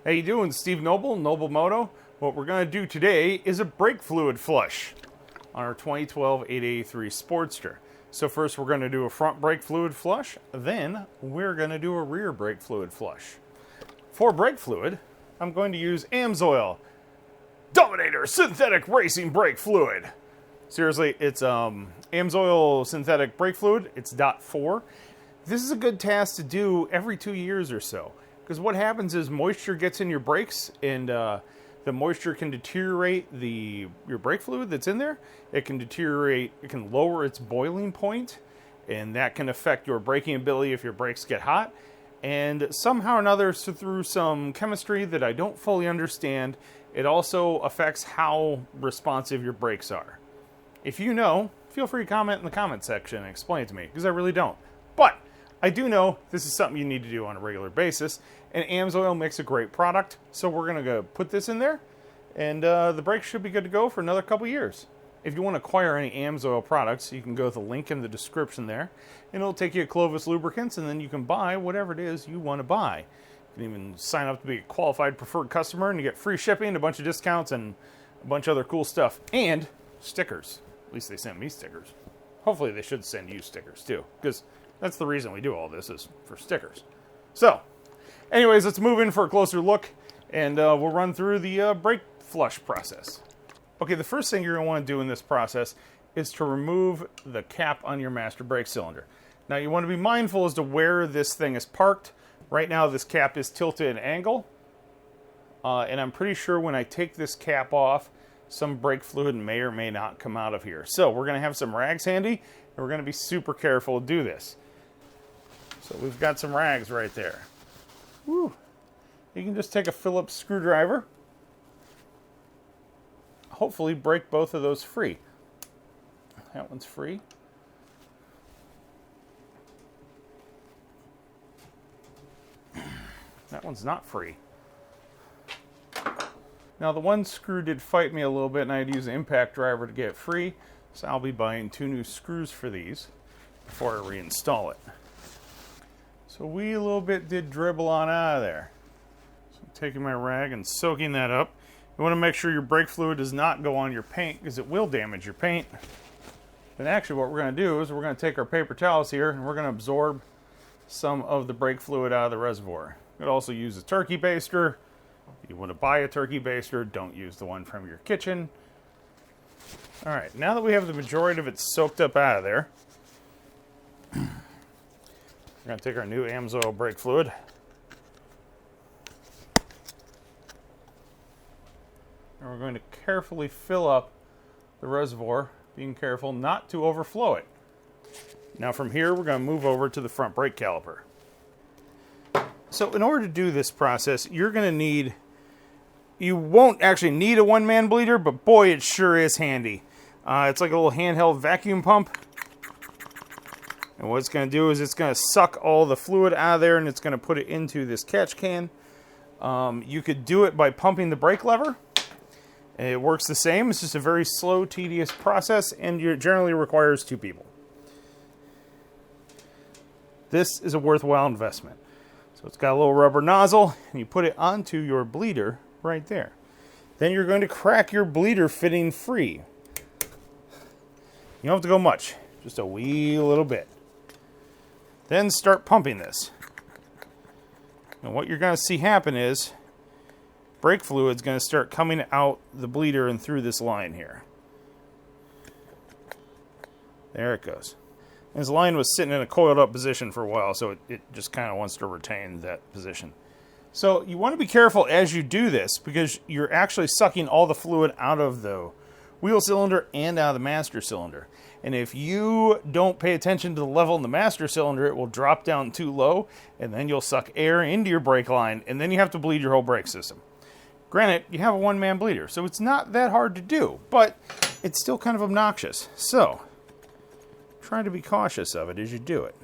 How you doing? Steve Noble, Noble Moto. What we're going to do today is a brake fluid flush on our 2012 883 Sportster. So first we're going to do a front brake fluid flush, then we're going to do a rear brake fluid flush. For brake fluid, I'm going to use AMSOIL Dominator Synthetic Racing Brake Fluid. Seriously, it's AMSOIL Synthetic Brake Fluid. It's .4. This is a good task to do every 2 years or so. Because what happens is moisture gets in your brakes, and the moisture can deteriorate your brake fluid that's in there. It can deteriorate, it can lower its boiling point, and that can affect your braking ability if your brakes get hot. And somehow or another, so through some chemistry that I don't fully understand, it also affects how responsive your brakes are. If you know, feel free to comment in the comment section and explain it to me, because I really don't. But I do know this is something you need to do on a regular basis, and AMSOIL makes a great product, so we're going to go put this in there, and the brakes should be good to go for another couple years. If you want to acquire any AMSOIL products, you can go to the link in the description there, and it'll take you to Clovis Lubricants, and then you can buy whatever it is you want to buy. You can even sign up to be a qualified preferred customer, and you get free shipping, a bunch of discounts, and a bunch of other cool stuff, and stickers. At least they sent me stickers. Hopefully they should send you stickers too, because that's the reason we do all this, is for stickers. So, anyways, let's move in for a closer look, and we'll run through the brake flush process. Okay, the first thing you're going to want to do in this process is to remove the cap on your master brake cylinder. Now, you want to be mindful as to where this thing is parked. Right now, this cap is tilted at an angle, and I'm pretty sure when I take this cap off, some brake fluid may or may not come out of here. So we're going to have some rags handy, and we're going to be super careful to do this. So we've got some rags right there. Woo. You can just take a Phillips screwdriver, hopefully break both of those free. That one's free. That one's not free. Now the one screw did fight me a little bit, and I had to use an impact driver to get it free, so I'll be buying 2 new screws for these before I reinstall it. So we a little bit did dribble on out of there. So I'm taking my rag and soaking that up. You want to make sure your brake fluid does not go on your paint, because it will damage your paint. And actually what we're going to do is we're going to take our paper towels here, and we're going to absorb some of the brake fluid out of the reservoir. You could also use a turkey baster. If you want to buy a turkey baster, don't use the one from your kitchen. Alright, now that we have the majority of it soaked up out of there, we're going to take our new AMSOIL brake fluid. And we're going to carefully fill up the reservoir, being careful not to overflow it. Now from here, we're going to move over to the front brake caliper. So in order to do this process, you're going to need, you won't actually need a one-man bleeder, but boy, it sure is handy. It's like a little handheld vacuum pump. And what it's going to do is it's going to suck all the fluid out of there, and it's going to put it into this catch can. You could do it by pumping the brake lever. It works the same. It's just a very slow, tedious process, and it generally requires 2 people. This is a worthwhile investment. So it's got a little rubber nozzle, and you put it onto your bleeder right there. Then you're going to crack your bleeder fitting free. You don't have to go much, just a wee little bit. Then start pumping this. And what you're going to see happen is brake fluid is going to start coming out the bleeder and through this line here. There it goes. And this line was sitting in a coiled up position for a while, so it just kind of wants to retain that position. So you want to be careful as you do this, because you're actually sucking all the fluid out of the wheel cylinder and out of the master cylinder. And if you don't pay attention to the level in the master cylinder, it will drop down too low, and then you'll suck air into your brake line, and then you have to bleed your whole brake system. Granted, you have a one-man bleeder, so it's not that hard to do, but it's still kind of obnoxious. So try to be cautious of it as you do it.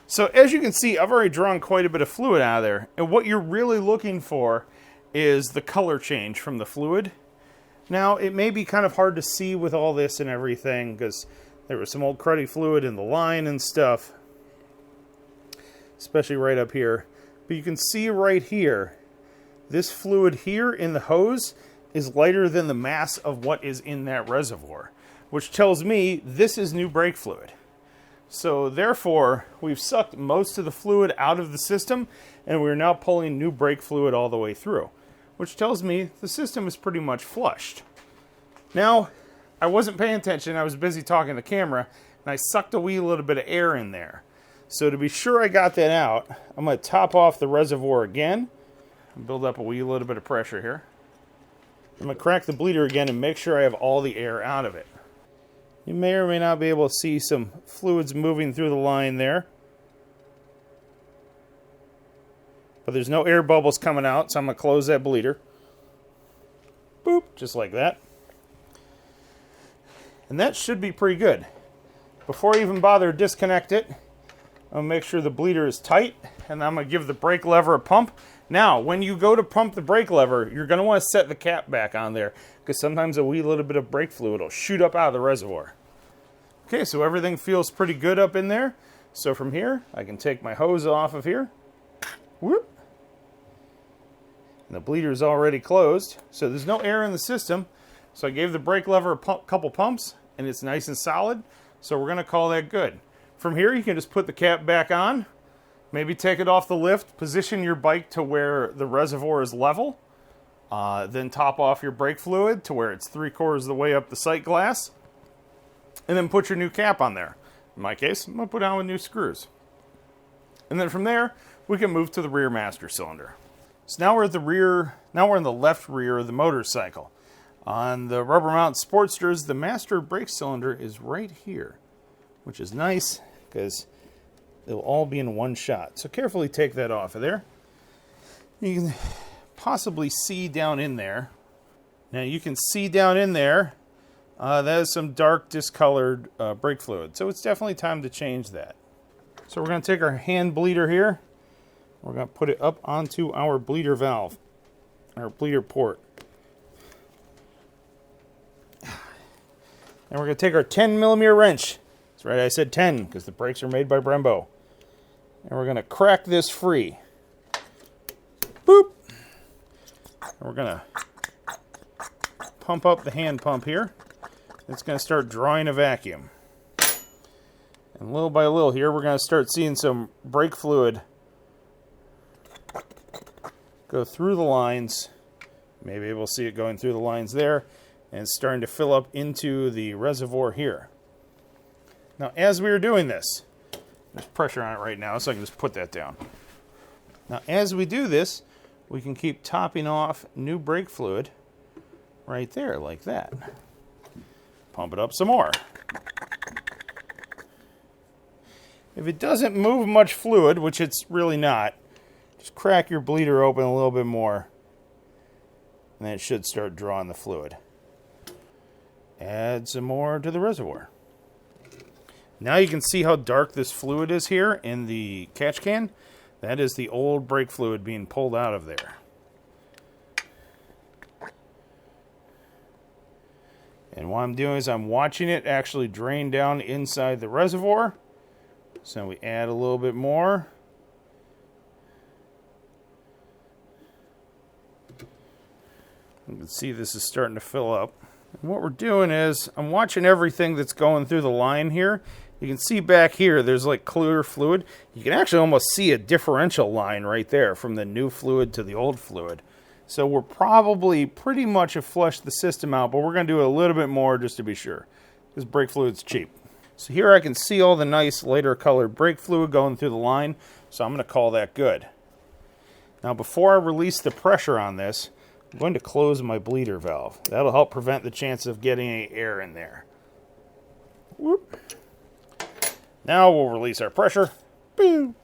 So as you can see, I've already drawn quite a bit of fluid out of there, and what you're really looking for is the color change from the fluid. Now, it may be kind of hard to see with all this and everything, because there was some old cruddy fluid in the line and stuff, especially right up here. But you can see right here this fluid here in the hose is lighter than the mass of what is in that reservoir, which tells me this is new brake fluid. So therefore, we've sucked most of the fluid out of the system, and we're now pulling new brake fluid all the way through, which tells me the system is pretty much flushed. Now, I wasn't paying attention. I was busy talking to the camera, and I sucked a wee little bit of air in there. So to be sure I got that out, I'm going to top off the reservoir again and build up a wee little bit of pressure here. I'm going to crack the bleeder again and make sure I have all the air out of it. You may or may not be able to see some fluids moving through the line there. But there's no air bubbles coming out, so I'm going to close that bleeder. Boop, just like that. And that should be pretty good. Before I even bother to disconnect it, I'm going to make sure the bleeder is tight, and I'm going to give the brake lever a pump. Now, when you go to pump the brake lever, you're going to want to set the cap back on there, because sometimes a wee little bit of brake fluid will shoot up out of the reservoir. Okay, so everything feels pretty good up in there. So from here, I can take my hose off of here. Whoop. And the bleeder is already closed, so there's no air in the system. So I gave the brake lever a couple pumps, and it's nice and solid. So we're going to call that good. From here, you can just put the cap back on, maybe take it off the lift, position your bike to where the reservoir is level, then top off your brake fluid to where it's 3/4 of the way up the sight glass, and then put your new cap on there. In my case, I'm going to put on with new screws. And then from there, we can move to the rear master cylinder. So now we're at the rear, now we're in the left rear of the motorcycle. On the rubber mount Sportsters, the master brake cylinder is right here, which is nice because they'll all be in one shot. So carefully take that off of there. You can possibly see down in there. Now you can see down in there, that is some dark discolored brake fluid. So it's definitely time to change that. So we're going to take our hand bleeder here. We're going to put it up onto our bleeder valve, our bleeder port. And we're going to take our 10mm wrench. That's right, I said 10 because the brakes are made by Brembo. And we're going to crack this free. Boop! And we're going to pump up the hand pump here. It's going to start drawing a vacuum. And little by little here, we're going to start seeing some brake fluid go through the lines. Maybe we'll see it going through the lines there. And it's starting to fill up into the reservoir here. Now, as we are doing this, there's pressure on it right now, so I can just put that down. Now, as we do this, we can keep topping off new brake fluid right there, like that. Pump it up some more. If it doesn't move much fluid, which it's really not, just crack your bleeder open a little bit more, and then it should start drawing the fluid. Add some more to the reservoir. Now you can see how dark this fluid is here in the catch can. That is the old brake fluid being pulled out of there. And what I'm doing is I'm watching it actually drain down inside the reservoir. So we add a little bit more. You can see this is starting to fill up. And what we're doing is I'm watching everything that's going through the line here. You can see back here there's like clear fluid. You can actually almost see a differential line right there from the new fluid to the old fluid. So we're probably pretty much have flushed the system out, but we're going to do a little bit more just to be sure. This brake fluid's cheap. So here I can see all the nice lighter colored brake fluid going through the line, so I'm going to call that good. Now before I release the pressure on this, I'm going to close my bleeder valve. That'll help prevent the chance of getting any air in there. Whoop. Now we'll release our pressure. Boom.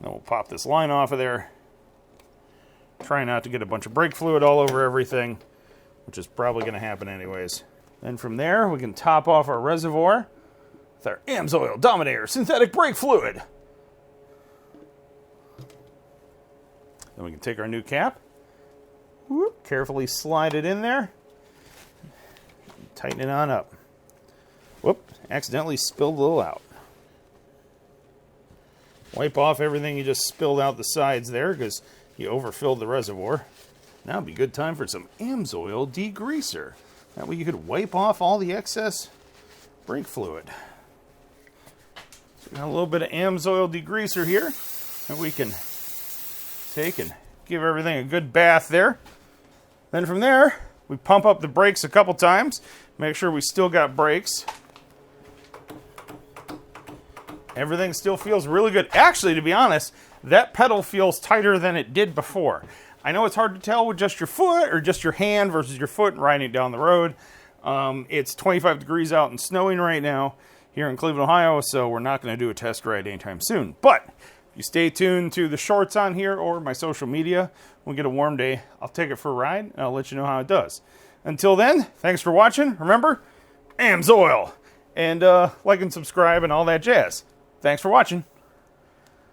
Then we'll pop this line off of there. Try not to get a bunch of brake fluid all over everything, which is probably going to happen anyways. Then from there, we can top off our reservoir with our AMSOIL Dominator synthetic brake fluid. Then we can take our new cap, whoop, carefully slide it in there, tighten it on up. Whoop, accidentally spilled a little out. Wipe off everything you just spilled out the sides there, because you overfilled the reservoir. Now would be a good time for some AMSOIL degreaser. That way you could wipe off all the excess brake fluid. So we got a little bit of AMSOIL degreaser here, and we can take and give everything a good bath there. Then from there, we pump up the brakes a couple times, make sure we still got brakes. Everything still feels really good. Actually, to be honest, that pedal feels tighter than it did before. I know it's hard to tell with just your foot or just your hand versus your foot riding it down the road. It's 25 degrees out and snowing right now here in Cleveland, Ohio, so we're not going to do a test ride anytime soon. But if you stay tuned to the shorts on here or my social media, when we get a warm day, I'll take it for a ride and I'll let you know how it does. Until then, thanks for watching. Remember, AMSOIL. And like and subscribe and all that jazz. Thanks for watching.